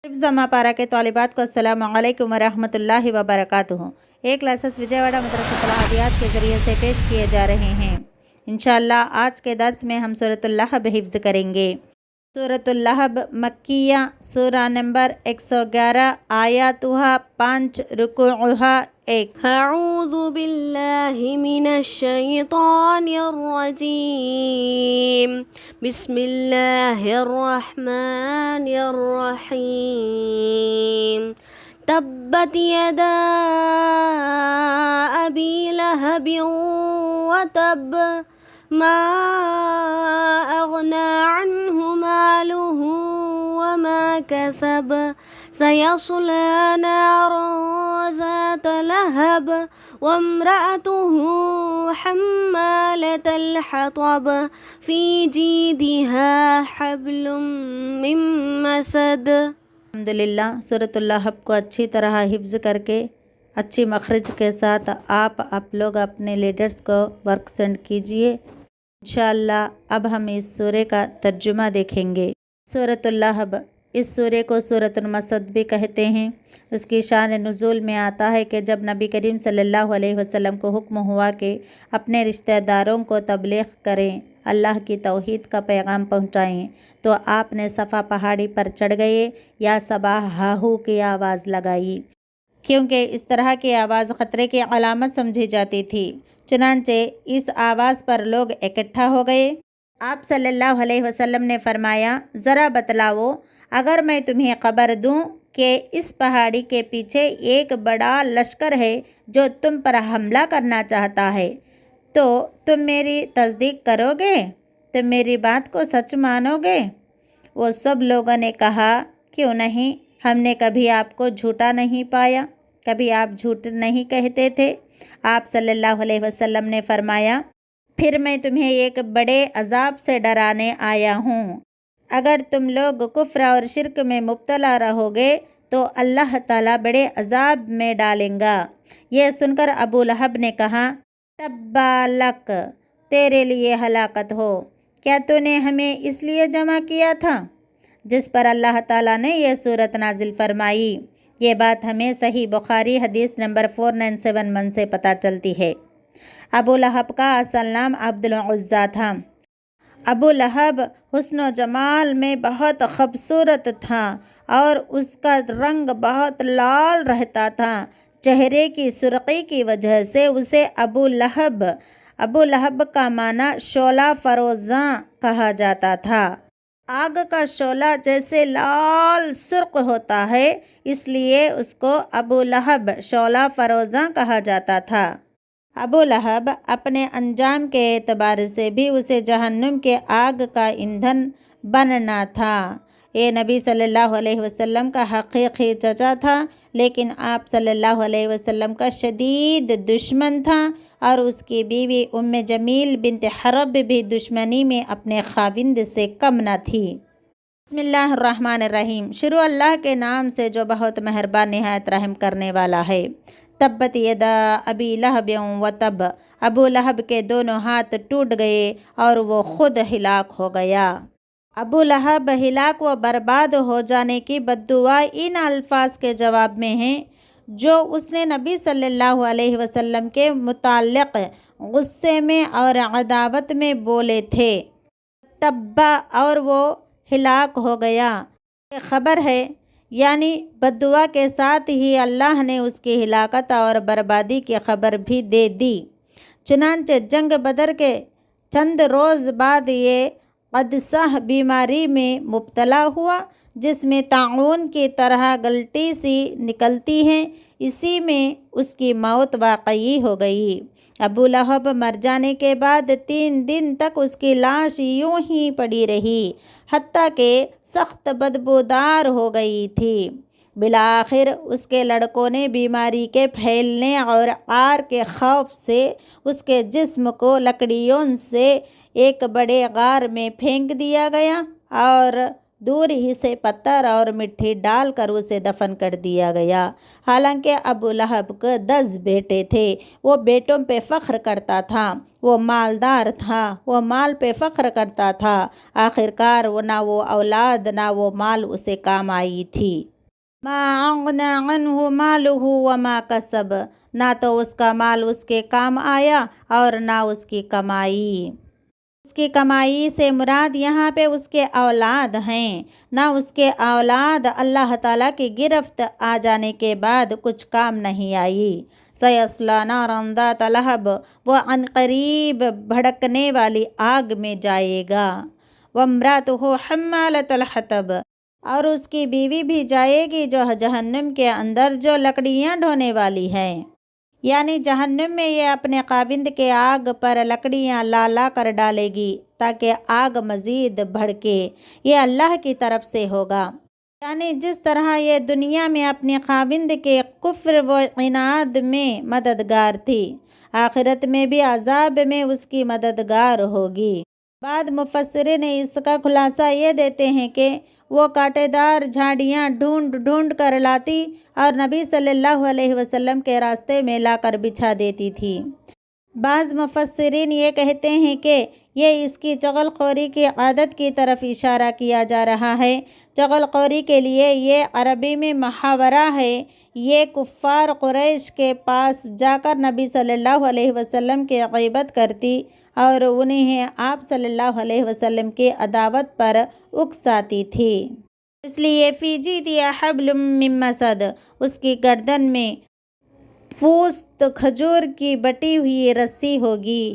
हिफ्ज़ पारा के तालिबात को अस्सलामु अलैकुम वरहमतुल्लाहि वबरकातुहू। एक क्लासेस विजयवाड़ा मदरसतुल अहदियात के ज़रिए से पेश किए जा रहे हैं। इंशाअल्लाह आज के दर्स में हम सूरतुल लहब हिफ्ज़ करेंगे। सूरतुल लहब मक्किया, सूरा नंबर 111, आयातुहा 5, रुकुउहा 1। अऊज़ु बिल्लाहि मिनश शैतानिर रजीम। बिस्मिल्लाहिर रहमानिर रहीम। तब्बत यदा अबी लहबिन व तब मा अग़ना अन्हु मालुहु व मा कसब सयस्ला नारन ज़ात लहब वम्रअतुहु हम्मालतल हतब फ़ी जीदिहा हब्लुम मिन मसद। अल्हम्दुलिल्लाह, सूरतुल लहब को अच्छी तरह हिफ्ज़ करके अच्छी मखरज के साथ आप लोग अपने लीडर्स को वर्क सेंड कीजिए। इंशाअल्लाह अब हम इस सूरे का तर्जुमा देखेंगे। सूरतुल लहब, इस सूरे को सूरतुल मसद भी कहते हैं। उसकी शान नुज़ूल में आता है कि जब नबी करीम सल्लल्लाहु अलैहि वसल्लम को हुक्म हुआ कि अपने रिश्तेदारों को तबलीग करें, अल्लाह की तौहीद का पैगाम पहुँचाएँ, तो आपने सफ़ा पहाड़ी पर चढ़ गए या सबाह हाहू की आवाज़ लगाई, क्योंकि इस तरह की आवाज़ ख़तरे की अलामत समझी जाती थी। चुनांचे इस आवाज़ पर लोग इकट्ठा हो गए। आप सल्लल्लाहु अलैहि वसल्लम ने फरमाया, ज़रा बतलाओ, अगर मैं तुम्हें खबर दूं कि इस पहाड़ी के पीछे एक बड़ा लश्कर है जो तुम पर हमला करना चाहता है, तो तुम मेरी तस्दीक करोगे? तुम मेरी बात को सच मानोगे? वो सब लोगों ने कहा, क्यों नहीं, हमने कभी आपको झूठा नहीं पाया, कभी आप झूठ नहीं कहते थे। आप सल्लल्लाहु अलैहि वसल्लम ने फरमाया, फिर मैं तुम्हें एक बड़े अजाब से डराने आया हूँ। अगर तुम लोग कुफ्र और शिरक में मुब्तला रहोगे तो अल्लाह ताला बड़े अजाब में डालेगा। यह सुनकर अबू लहब ने कहा, तब्बालक, तेरे लिए हलाकत हो, क्या तूने हमें इसलिए जमा किया था? जिस पर अल्लाह ताला ने यह सूरत नाजिल फरमाई। ये बात हमें सही बुखारी हदीस नंबर 4971 से पता चलती है। अबू लहब का असल नाम अब्दुल उज़्ज़ा था। अबू लहब हुस्न जमाल में बहुत खूबसूरत था और उसका रंग बहुत लाल रहता था। चेहरे की सुर्खी की वजह से उसे अबू लहब का माना शोला फरोज़ां कहा जाता था। आग का शोला जैसे लाल सुर्ख होता है, इसलिए उसको अबू लहब शोला फरोज़ां कहा जाता था। अबू लहब अपने अंजाम के एतबार से भी उसे जहन्नुम के आग का ईंधन बनना था। ये नबी सल्लल्लाहु अलैहि वसल्लम का हकीकी चचा था, लेकिन आप सल्लल्लाहु अलैहि वसल्लम का शदीद दुश्मन था और उसकी बीवी उम्मे जमील बिन्त हरब भी दुश्मनी में अपने खाविंद से कम न थी। बिस्मिल्लाहिर्रहमानिर्रहीम। शुरू अल्लाह के नाम से जो बहुत मेहरबान निहायत रहम करने वाला है। तब्बत यदा अबी लहब व तब, अबू लहब के दोनों हाथ टूट गए और वो खुद हिलाक हो गया। अबू लहब हिलाक व बर्बाद हो जाने की बद्दुआ इन अल्फाज के जवाब में है जो उसने नबी सल्लल्लाहु अलैहि वसल्लम के मुताल्लिक़ गुस्से में और अदावत में बोले थे। तब्बा, और वो हिलाक हो गया, ये खबर है, यानी बद्दुआ के साथ ही अल्लाह ने उसकी हिलाकत और बर्बादी की खबर भी दे दी। चुनांचे जंग बदर के चंद रोज़ बाद ये क़दसाह बीमारी में मुब्तला हुआ, जिसमें ताउन की तरह गलटी सी निकलती है। इसी में उसकी मौत वाक़ई हो गई। अबू लहब मर जाने के बाद 3 दिन तक उसकी लाश यूं ही पड़ी रही, हत्ता कि सख्त बदबूदार हो गई थी। बिलाखिर उसके लड़कों ने बीमारी के फैलने और आर के खौफ से उसके जिस्म को लकड़ियों से एक बड़े गार में फेंक दिया गया और दूर ही से पत्थर और मिट्टी डालकर उसे दफन कर दिया गया। हालांकि अबू लहब के 10 बेटे थे। वो बेटों पे फ़ख्र करता था, वो मालदार था, वो माल पे फ़ख्र करता था। आखिरकार वो ना वो औलाद ना वो माल उसे काम आई थी। ما अगना अन्हु मालुहु वमा कसब, ना तो उसका माल उसके काम आया और ना उसकी कमाई। उसकी कमाई से मुराद यहाँ पे उसके औलाद हैं, ना उसके औलाद अल्लाह ताला की गिरफ्त आ जाने के बाद कुछ काम नहीं आई। सयस्ला नारन ज़ात लहब, वो अनकरीब भड़कने वाली आग में जाएगा। वम्रातुहु हम्मालतल हतब, और उसकी बीवी भी जाएगी जो जहन्नम के अंदर जो लकड़ियाँ ढोने वाली है। यानी जहन्नम में ये अपने काविंद के आग पर लकड़ियाँ ला ला कर डालेगी ताकि आग मज़ीद भड़के। ये अल्लाह की तरफ से होगा। यानी जिस तरह ये दुनिया में अपने खाविंद के कुफ्र व इनाद में मददगार थी, आखिरत में भी अजाब में उसकी मददगार होगी। बाद मुफस्सिरीन इसका खुलासा ये देते हैं कि वो कांटेदार झाड़ियाँ ढूंढ ढूंढ कर लाती और नबी सल्लल्लाहु अलैहि वसल्लम के रास्ते में लाकर बिछा देती थी। बाज़ मुफस्सिरीन ये कहते हैं कि ये इसकी चगलखोरी की आदत की तरफ इशारा किया जा रहा है। चगलखोरी के लिए ये अरबी में मुहावरा है। ये कुफ़ार कुरैश के पास जाकर नबी सल्लल्लाहु अलैहि वसल्लम की गीबत करती और उन्हें आप सल्लल्लाहु अलैहि वसल्लम की अदावत पर उकसाती थी। इसलिए फ़ी दिया हब्लुम मिन मसद, उसकी गर्दन में पोस्त खजूर की बटी हुई रस्सी होगी,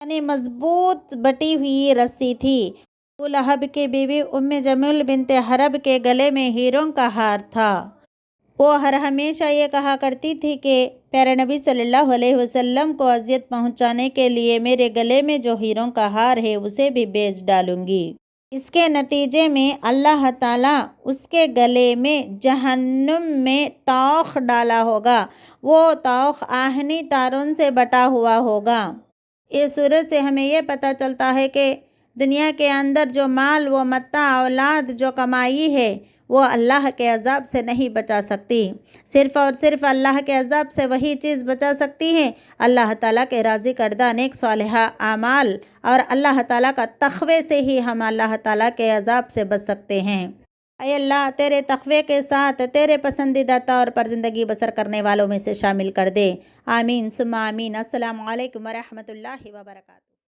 यानी मजबूत बटी हुई रस्सी थी। अबू लहब की बीवी उम्मे जमील बिनते हरब के गले में हीरों का हार था। वो हर हमेशा ये कहा करती थी कि प्यारे नबी सल्लल्लाहु अलैहि वसल्लम को अजियत पहुंचाने के लिए मेरे गले में जो हीरों का हार है उसे भी बेच डालूंगी। इसके नतीजे में अल्लाह ताला उसके गले में जहन्नुम में तौख डाला होगा। वो तौख आहनी तारों से बटा हुआ होगा। इस सूरत से हमें यह पता चलता है कि दुनिया के अंदर जो माल व मत्ता औलाद जो कमाई है वो अल्लाह के अज़ाब से नहीं बचा सकती। सिर्फ़ और सिर्फ अल्लाह के अज़ाब से वही चीज़ बचा सकती है अल्लाह ताला के राज़ी करदा नेक सालिहा आमाल, और अल्लाह ताला का तक़वे से ही हम अल्लाह ताला के अज़ाब से बच सकते हैं। ऐ अल्लाह, तेरे तक़वे के साथ तेरे पसंदीदा तौर पर ज़िंदगी बसर करने वालों में से शामिल कर दे। आमीन सुम्मा आमीन। अस्सलामु अलैकुम व रहमतुल्लाहि व बरकातहू।